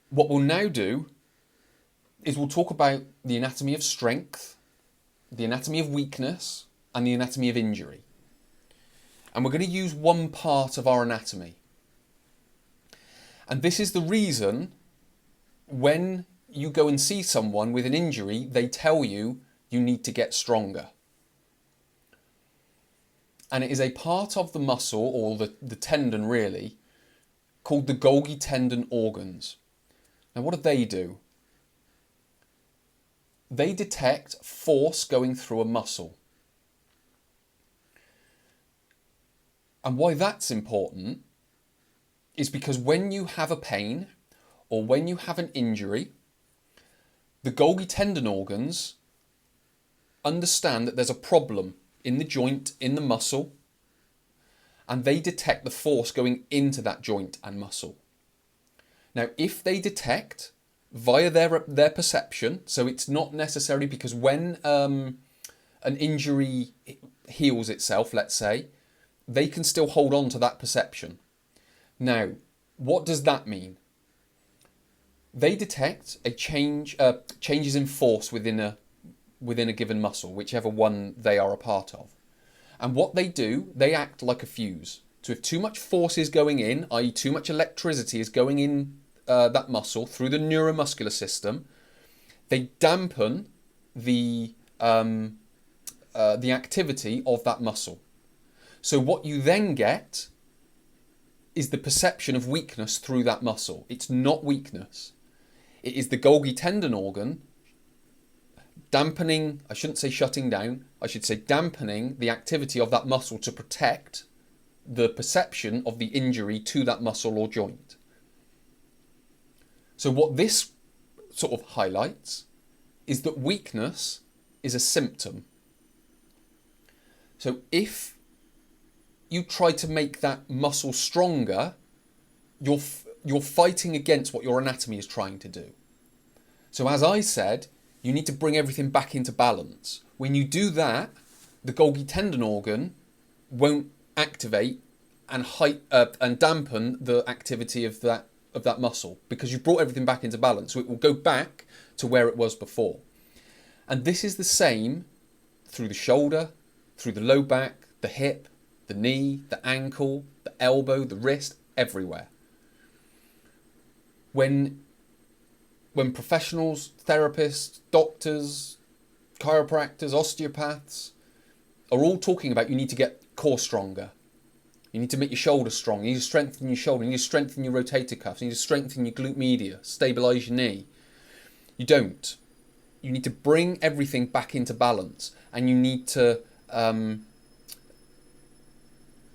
What we'll now do is we'll talk about the anatomy of strength, the anatomy of weakness, and the anatomy of injury. And we're going to use one part of our anatomy. And this is the reason when you go and see someone with an injury, they tell you you need to get stronger. And it is a part of the muscle, or the tendon really, called the Golgi tendon organs. Now what do? They detect force going through a muscle. And why that's important is because when you have a pain or when you have an injury, the Golgi tendon organs understand that there's a problem in the joint, in the muscle, and they detect the force going into that joint and muscle. Now, if they detect via their perception, so it's not necessarily because when an injury heals itself, let's say, they can still hold on to that perception. Now, what does that mean? They detect a changes in force within a given muscle, whichever one they are a part of. And what they do, they act like a fuse. So if too much force is going in, i.e. too much electricity is going in that muscle through the neuromuscular system, they dampen the activity of that muscle. So what you then get is the perception of weakness through that muscle. It's not weakness. It is the Golgi tendon organ dampening, I shouldn't say shutting down, I should say dampening the activity of that muscle to protect the perception of the injury to that muscle or joint. So what this sort of highlights is that weakness is a symptom. So if you try to make that muscle stronger, you're fighting against what your anatomy is trying to do. So as I said, you need to bring everything back into balance. When you do that, the Golgi tendon organ won't activate and dampen the activity of that muscle, because you've brought everything back into balance. So it will go back to where it was before. And this is the same through the shoulder, through the low back, the hip, the knee, the ankle, the elbow, the wrist, everywhere. When professionals, therapists, doctors, chiropractors, osteopaths are all talking about you need to get core stronger, you need to make your shoulder strong, you need to strengthen your shoulder, you need to strengthen your rotator cuffs, you need to strengthen your glute medius, stabilise your knee. You don't. You need to bring everything back into balance, and you need to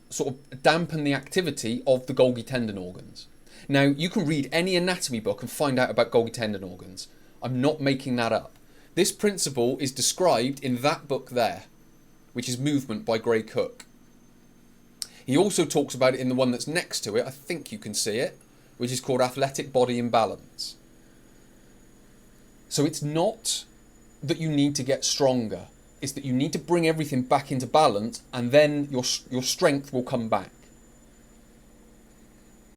sort of dampen the activity of the Golgi tendon organs. Now, you can read any anatomy book and find out about Golgi tendon organs. I'm not making that up. This principle is described in that book there, which is Movement by Gray Cook. He also talks about it in the one that's next to it, I think you can see it, which is called Athletic Body Imbalance. So it's not that you need to get stronger. It's that you need to bring everything back into balance, and then your strength will come back.